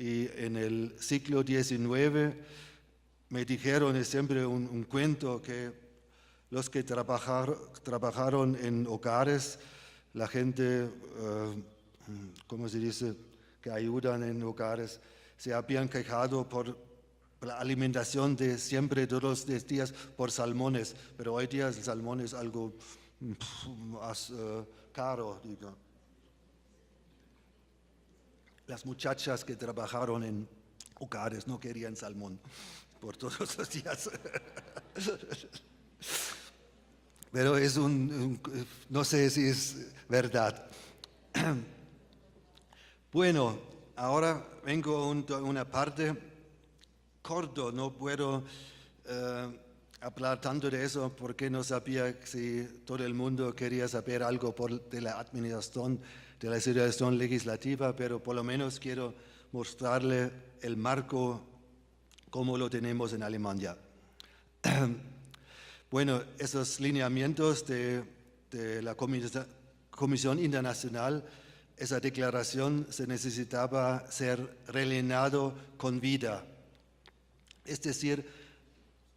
y en el siglo XIX me dijeron, es siempre un cuento, que los que trabajaron en hogares, la gente, ¿cómo se dice?, que ayudan en hogares, se habían quejado por la alimentación de siempre, todos los días, por salmones, pero hoy día el salmón es algo más caro, digo. Las muchachas que trabajaron en hogares no querían salmón por todos los días. Pero es no sé si es verdad. Bueno, ahora vengo a una parte corto, no puedo hablar tanto de eso porque no sabía si todo el mundo quería saber algo de la administración, de la situación legislativa, pero por lo menos quiero mostrarle el marco como lo tenemos en Alemania. Bueno, esos lineamientos de la Comisión Internacional, esa declaración se necesitaba ser rellenado con vida. Es decir,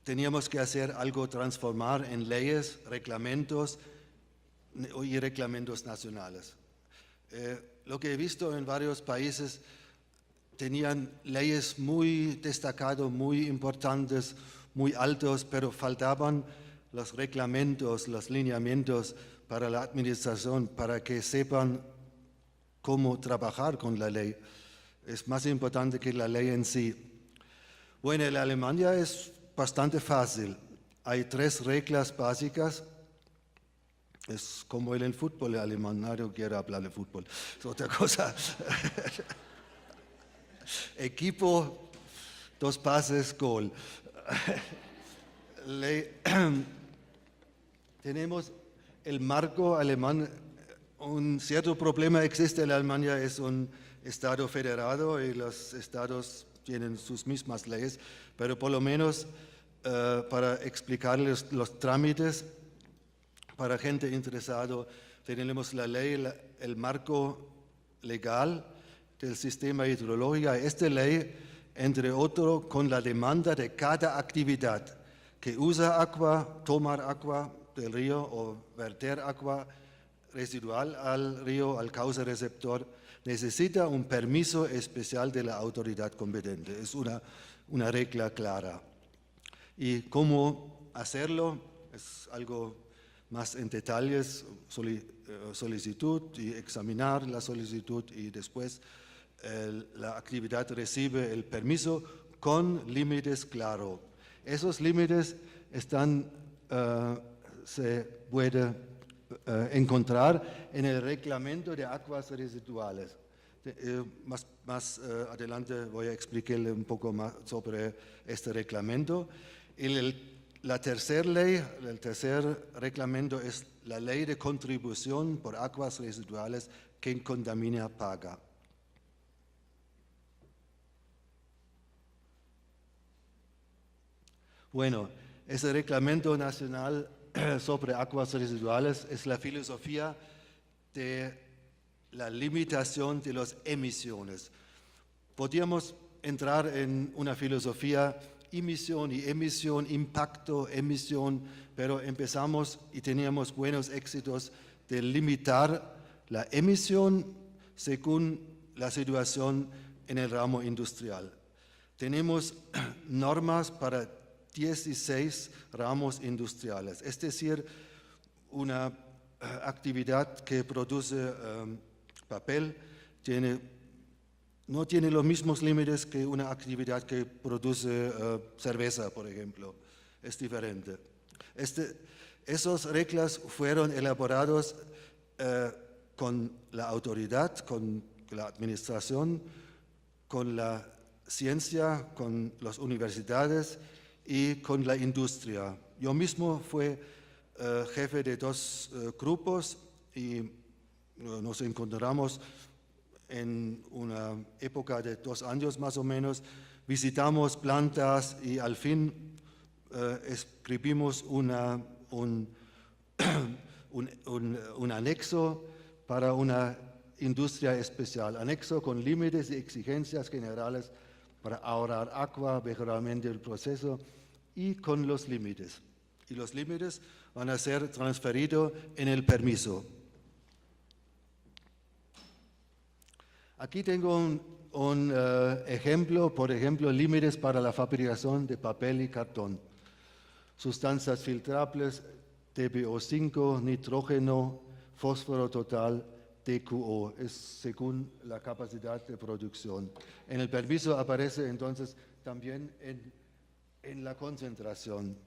teníamos que hacer algo, transformar en leyes, reglamentos y reglamentos nacionales. Lo que he visto en varios países tenían leyes muy destacadas, muy importantes, muy altos, pero faltaban los reglamentos, los lineamientos para la administración, para que sepan cómo trabajar con la ley. Es más importante que la ley en sí. Bueno, en Alemania es bastante fácil. Hay 3 reglas básicas. Es como en el fútbol alemán, nadie quiere hablar de fútbol. Es otra cosa. Equipo, 2 pases, gol. Tenemos el marco alemán. Un cierto problema existe en Alemania, es un estado federado y los estados tienen sus mismas leyes, pero por lo menos para explicarles los trámites, para gente interesada, tenemos la ley, el marco legal del sistema hidrológico. Esta ley, entre otros, con la demanda de cada actividad que usa agua, tomar agua del río o verter agua residual al río, al cauce receptor, necesita un permiso especial de la autoridad competente. Es una regla clara. ¿Y cómo hacerlo? Es algo más en detalles, solicitud y examinar la solicitud y después la actividad recibe el permiso con límites claros. Esos límites se puede encontrar en el reglamento de aguas residuales. Más adelante voy a explicarle un poco más sobre este reglamento. La tercera ley, el tercer reglamento es la ley de contribución por aguas residuales. Quien contamina paga. Bueno, ese reglamento nacional sobre aguas residuales es la filosofía de la limitación de las emisiones. Podríamos entrar en una filosofía emisión y emisión, impacto, emisión, pero empezamos y teníamos buenos éxitos de limitar la emisión según la situación en el ramo industrial. Tenemos normas para 16 ramos industriales, es decir, una actividad que produce papel no tiene los mismos límites que una actividad que produce cerveza, por ejemplo. Es diferente. Esas reglas fueron elaboradas con la autoridad, con la administración, con la ciencia, con las universidades y con la industria. Yo mismo fui jefe de 2 grupos y nos encontramos en una época de 2 años más o menos, visitamos plantas y al fin escribimos un anexo para una industria especial, anexo con límites y exigencias generales para ahorrar agua, mejoramiento del proceso y con los límites. Y los límites van a ser transferidos en el permiso. Aquí tengo un ejemplo, por ejemplo, límites para la fabricación de papel y cartón. Sustancias filtrables, TPO5, nitrógeno, fósforo total, TQO, es según la capacidad de producción. En el permiso aparece entonces también en la concentración.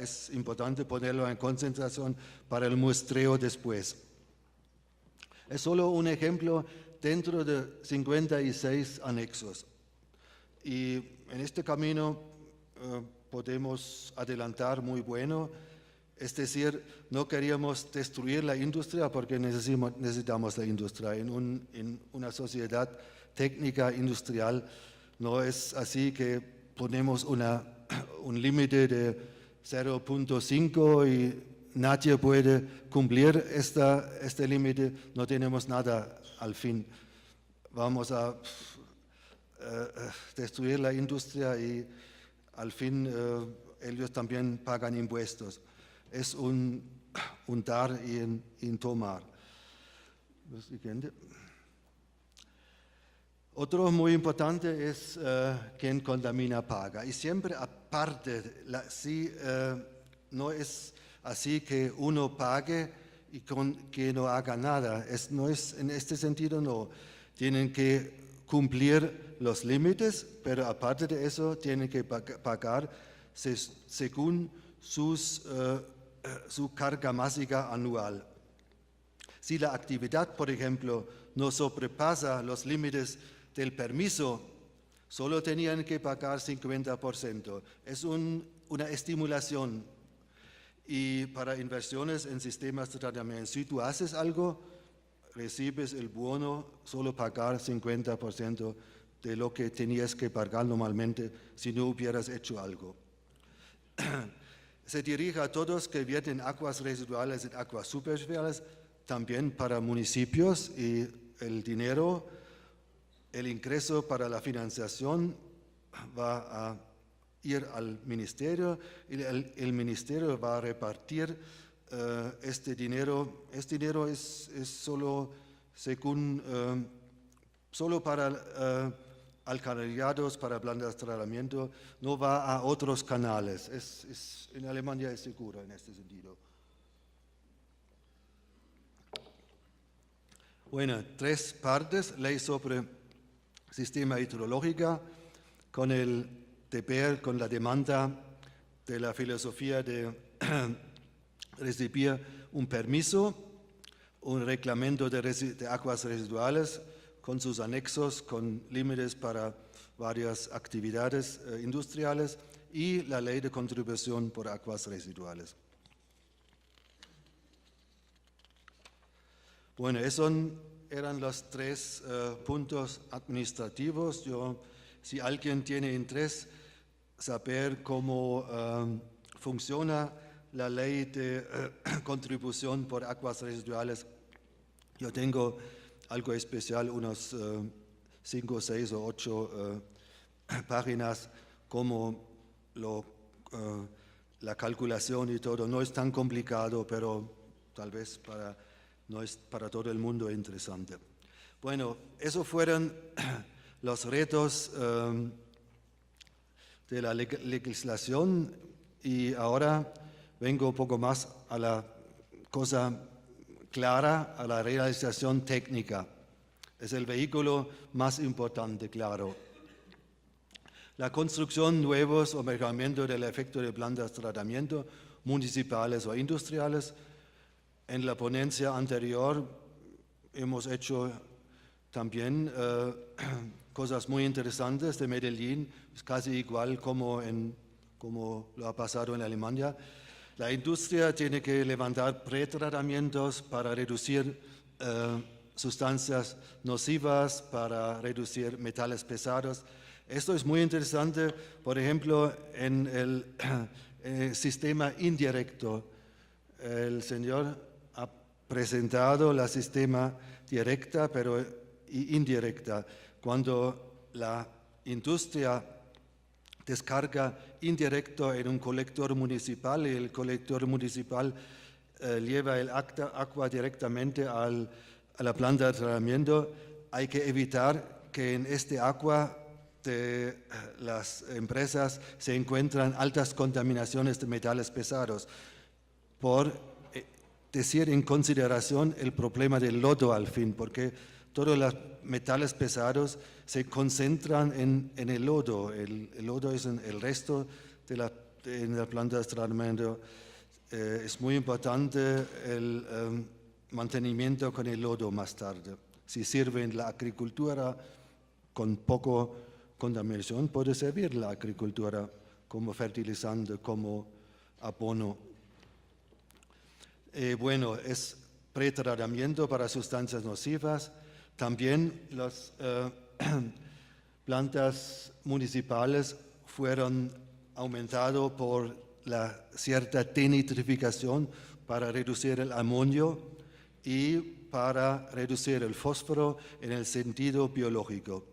Es importante ponerlo en concentración para el muestreo después. Es solo un ejemplo dentro de 56 anexos. Y en este camino podemos adelantar muy bueno. Es decir, no queríamos destruir la industria porque necesitamos la industria. En una sociedad técnica industrial no es así que ponemos un límite de 0.5 y nadie puede cumplir este límite, no tenemos nada al fin. Vamos a destruir la industria y al fin ellos también pagan impuestos. Es un dar y un tomar. Lo siguiente. Otro muy importante es quien contamina paga. Y siempre aparte, no es así que uno pague y que no haga nada. No es en este sentido, no. Tienen que cumplir los límites, pero aparte de eso tienen que pagar según su carga másica anual. Si la actividad, por ejemplo, no sobrepasa los límites del permiso, solo tenían que pagar 50%. Es una estimulación. Y para inversiones en sistemas de tratamiento, si tú haces algo, recibes el bono, solo pagar 50% de lo que tenías que pagar normalmente si no hubieras hecho algo. Se dirige a todos que vierten aguas residuales en aguas superficiales, también para municipios, y el dinero, el ingreso para la financiación va a ir al ministerio y el ministerio va a repartir este dinero. Este dinero es solo solo para alcantarillados, para plantas de tratamiento, no va a otros canales. En Alemania es seguro en este sentido. Bueno, 3 partes: ley sobre sistema hidrológico, con el deber, con la demanda de la filosofía de recibir un permiso, un reglamento de aguas residuales con sus anexos, con límites para varias actividades industriales, y la ley de contribución por aguas residuales. Bueno, esos eran los 3 puntos administrativos. Si alguien tiene interés saber cómo funciona la ley de contribución por aguas residuales, yo tengo algo especial, unos 5, 6 o 8 páginas, como la calculación y todo. No es tan complicado, pero tal vez no es para todo el mundo interesante. Bueno, esos fueron los retos de la legislación, y ahora vengo un poco más a la cosa clara, a la realización técnica. Es el vehículo más importante, claro. La construcción de nuevos o mejoramiento del efecto de plantas de tratamiento municipales o industriales. En la ponencia anterior hemos hecho también cosas muy interesantes de Medellín, es casi igual como lo ha pasado en Alemania. La industria tiene que levantar pretratamientos para reducir sustancias nocivas, para reducir metales pesados. Esto es muy interesante, por ejemplo, en el sistema indirecto. El señor ha presentado el sistema directa pero indirecta. Cuando la industria descarga indirecto en un colector municipal y el colector municipal lleva el agua directamente a la planta de tratamiento, hay que evitar que en este agua de las empresas se encuentran altas contaminaciones de metales pesados, por decir en consideración el problema del lodo al fin, porque todos los metales pesados se concentran en el lodo. El lodo es el resto en la planta de tratamiento. Es muy importante el mantenimiento con el lodo más tarde. Si sirve en la agricultura con poco contaminación, puede servir la agricultura como fertilizante, como abono. Bueno, es pretratamiento para sustancias nocivas. También las plantas municipales fueron aumentadas por la cierta denitrificación para reducir el amonio y para reducir el fósforo en el sentido biológico.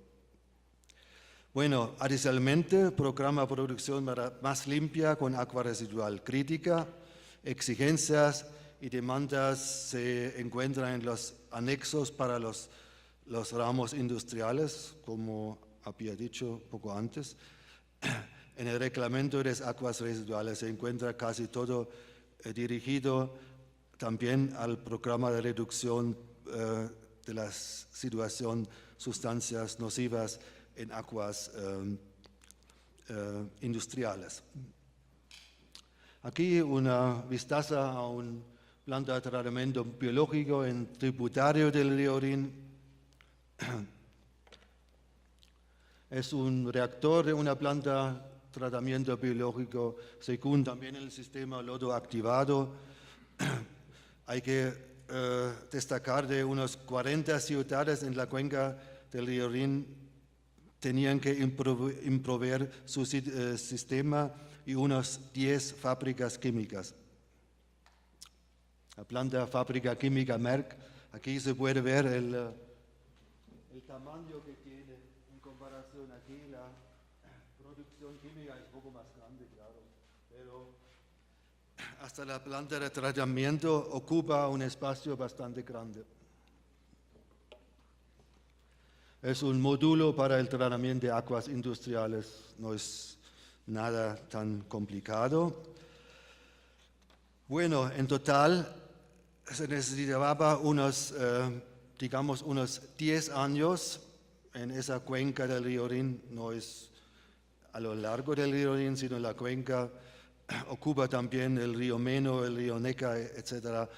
Bueno, adicionalmente, programa de producción más limpia con agua residual crítica, exigencias y demandas se encuentran en los anexos para los ramos industriales, como había dicho poco antes. En el reglamento de las aguas residuales se encuentra casi todo dirigido también al programa de reducción de la situación sustancias nocivas en aguas industriales. Aquí una vistaza a un planta de tratamiento biológico en tributario del río Rin. Es un reactor de una planta de tratamiento biológico según también el sistema lodo activado. Hay que destacar de unos 40 ciudades en la cuenca del río Rin tenían que improver su sistema y unas 10 fábricas químicas. La planta fábrica química Merck, aquí se puede ver el tamaño que tiene en comparación. Aquí la producción química es un poco más grande, claro, pero hasta la planta de tratamiento ocupa un espacio bastante grande. Es un módulo para el tratamiento de aguas industriales, no es nada tan complicado. Bueno, en total se necesitaba unos 10 años en esa cuenca del río Rin, no es a lo largo del río Rin, sino la cuenca ocupa también el río Meno, el río Neckar, etc.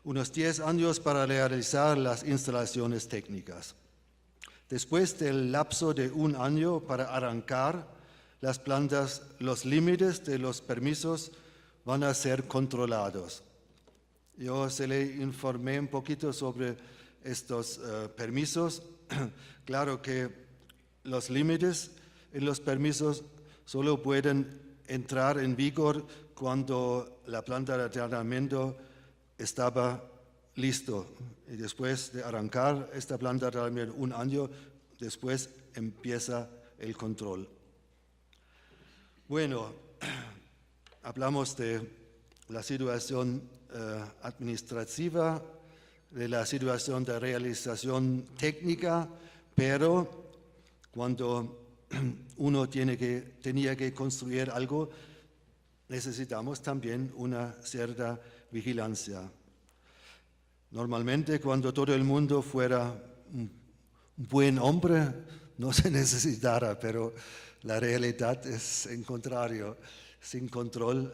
Unos 10 años para realizar las instalaciones técnicas. Después del lapso de un año para arrancar las plantas, los límites de los permisos van a ser controlados. Yo se le informé un poquito sobre estos permisos. Claro que los límites en los permisos solo pueden entrar en vigor cuando la planta de tratamiento estaba listo. Y después de arrancar esta planta de tratamiento un año, después empieza el control. Bueno, hablamos de la situación administrativa, de la situación de realización técnica, pero cuando uno tenía que construir algo, necesitamos también una cierta vigilancia. Normalmente, cuando todo el mundo fuera un buen hombre, no se necesitara, pero la realidad es el contrario. Sin control,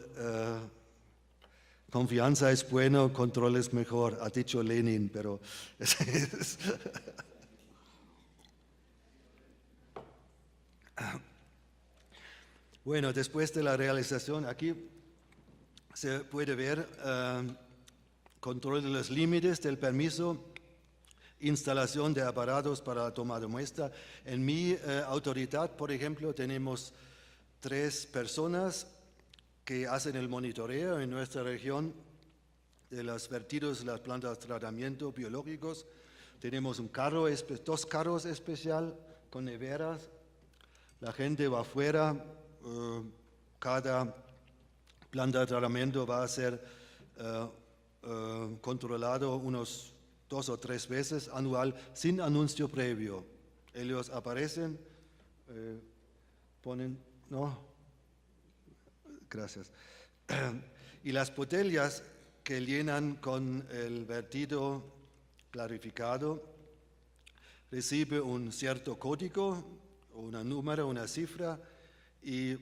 confianza es bueno, control es mejor, ha dicho Lenin, pero bueno, después de la realización, aquí se puede ver control de los límites del permiso, instalación de aparatos para la toma de muestra. En mi autoridad, por ejemplo, tenemos 3 personas que hacen el monitoreo en nuestra región de los vertidos de las plantas de tratamiento biológicos. Tenemos dos carros especial con neveras. La gente va afuera, cada planta de tratamiento va a ser controlado unos 2 o 3 veces anual sin anuncio previo. Ellos aparecen, ponen, no, gracias. Y las botellas que llenan con el vertido clarificado recibe un cierto código, un número, una cifra, y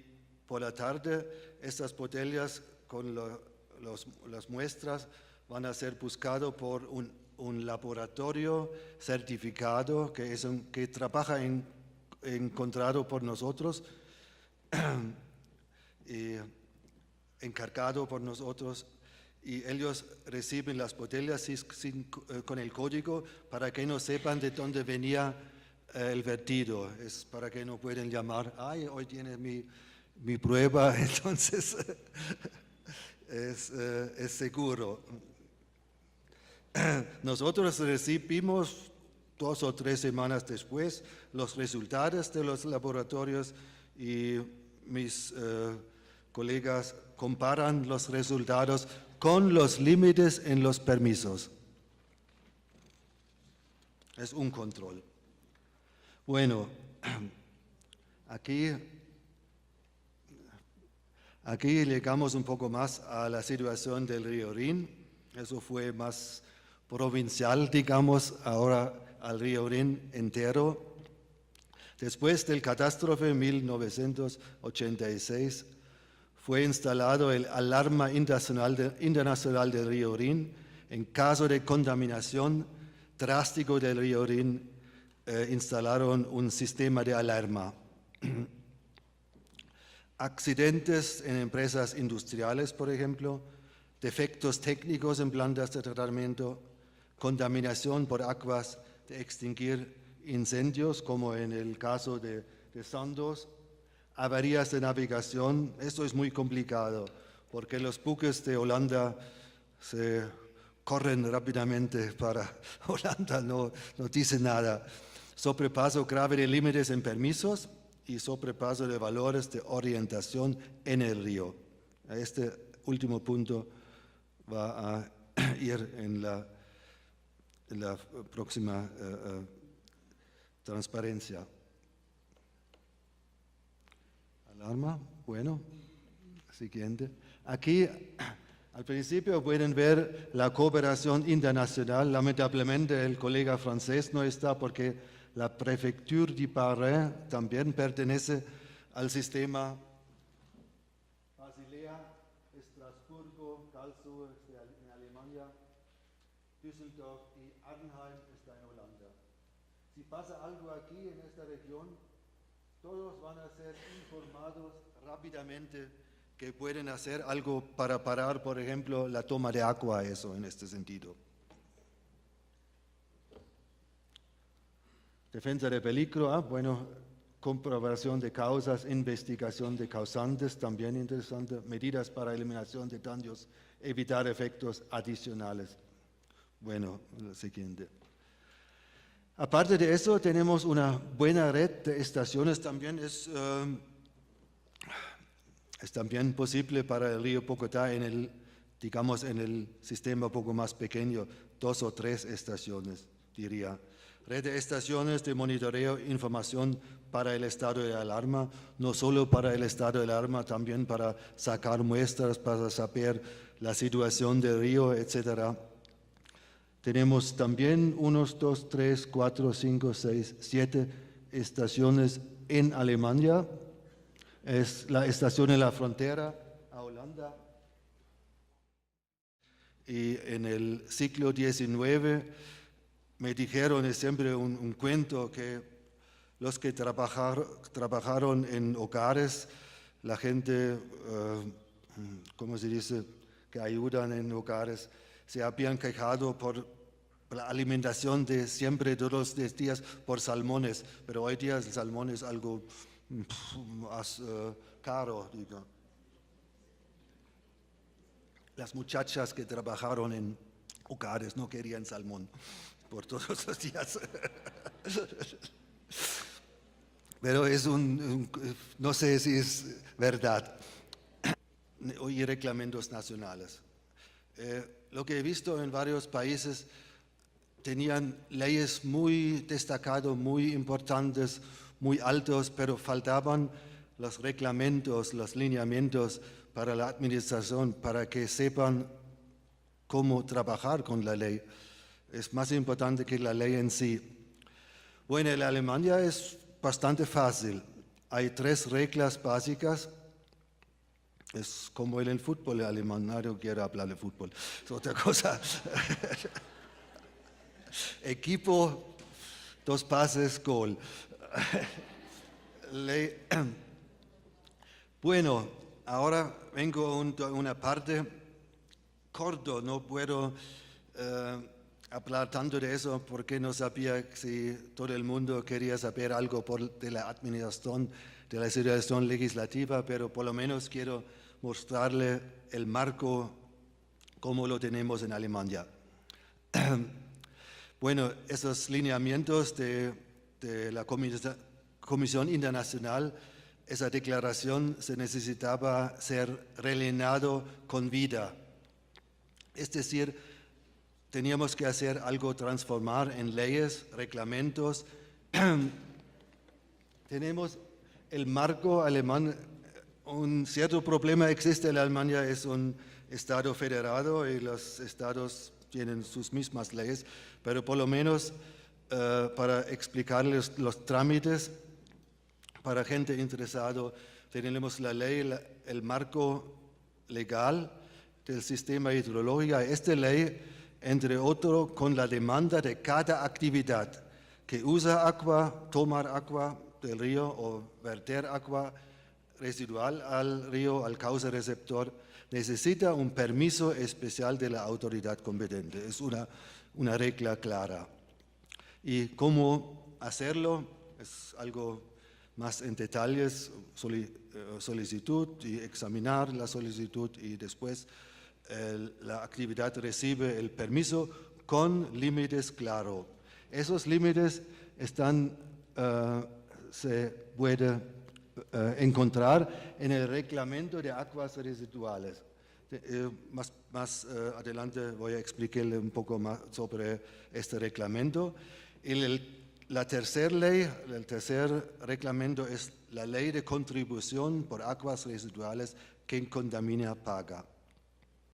por la tarde estas botellas con las muestras van a ser buscadas por un laboratorio certificado que trabaja encontrado por nosotros, encargado por nosotros, y ellos reciben las botellas con el código para que no sepan de dónde venía el vertido. Es para que no pueden llamar, ay, hoy tiene mi prueba, entonces es seguro. Nosotros recibimos 2 o 3 semanas después los resultados de los laboratorios y mis colegas comparan los resultados con los límites en los permisos. Es un control. Bueno, aquí llegamos un poco más a la situación del río Rin. Eso fue más provincial, digamos, ahora al río Rin entero. Después del catástrofe en 1986 fue instalado el Alarma Internacional del río Rin. En caso de contaminación drástico del río Rin, instalaron un sistema de alarma. Accidentes en empresas industriales, por ejemplo, defectos técnicos en plantas de tratamiento, contaminación por aguas de extinguir incendios, como en el caso de Sandoz, averías de navegación. Esto es muy complicado, porque los buques de Holanda se corren rápidamente para Holanda, no dicen nada. Sobrepaso grave de límites en permisos y sobrepaso de valores de orientación en el río. Este último punto va a ir en la próxima transparencia. Alarma, bueno, siguiente. Aquí al principio pueden ver la cooperación internacional. Lamentablemente el colega francés no está porque la Prefecture de Paris también pertenece al sistema. Basilea, Estrasburgo, Karlsruhe está en Alemania, Düsseldorf y Arnhem está en Holanda. Si pasa algo aquí en esta región, todos van a ser informados rápidamente que pueden hacer algo para parar, por ejemplo, la toma de agua, eso en este sentido. Defensa de peligro, bueno, comprobación de causas, investigación de causantes, también interesante, medidas para eliminación de daños, evitar efectos adicionales. Bueno, lo siguiente. Aparte de eso, tenemos una buena red de estaciones, también es también posible para el río Bogotá en el sistema un poco más pequeño, 2 o 3 estaciones, diría. Red de estaciones de monitoreo e información para el estado de alarma, no solo para el estado de alarma, también para sacar muestras, para saber la situación del río, etc. Tenemos también 1, 2, 3, 4, 5, 6, 7 estaciones en Alemania. Es la estación en la frontera a Holanda. Y en el siglo XIX me dijeron, es siempre un cuento, que los que trabajaron en hogares, la gente, ¿cómo se dice?, que ayudan en hogares, se habían quejado por la alimentación de siempre, todos los días, por salmones, pero hoy día el salmón es algo más caro, digo. Las muchachas que trabajaron en hogares no querían salmón, por todos los días. Pero no sé si es verdad. Y reglamentos nacionales. Lo que he visto en varios países tenían leyes muy destacadas, muy importantes, muy altos, pero faltaban los reglamentos, los lineamientos para la administración, para que sepan cómo trabajar con la ley. Es más importante que la ley en sí. Bueno, en Alemania es bastante fácil. Hay 3 reglas básicas. Es como en el fútbol alemán, no quiero hablar de fútbol, es otra cosa. Equipo, 2 pases, gol. Bueno, ahora vengo a una parte corto, no puedo hablar tanto de eso porque no sabía si todo el mundo quería saber algo de la administración, de la situación legislativa, pero por lo menos quiero mostrarle el marco como lo tenemos en Alemania. Bueno, esos lineamientos de la Comisión Internacional, esa declaración se necesitaba ser rellenado con vida. Es decir, teníamos que hacer algo, transformar en leyes, reglamentos. Tenemos el marco alemán. Un cierto problema existe en Alemania, es un estado federado y los estados tienen sus mismas leyes, pero por lo menos para explicarles los trámites, para gente interesada, tenemos la ley, el marco legal del sistema hidrológico. Esta ley, entre otros, con la demanda de cada actividad que usa agua, tomar agua del río o verter agua residual al río, al cauce receptor, necesita un permiso especial de la autoridad competente. Es una regla clara. ¿Y cómo hacerlo? Es algo más en detalles, solicitud y examinar la solicitud y después la actividad recibe el permiso con límites claros. Esos límites se puede encontrar en el reglamento de aguas residuales. Más adelante voy a explicarle un poco más sobre este reglamento. La tercera ley, el tercer reglamento es la ley de contribución por aguas residuales. Quien contamina paga.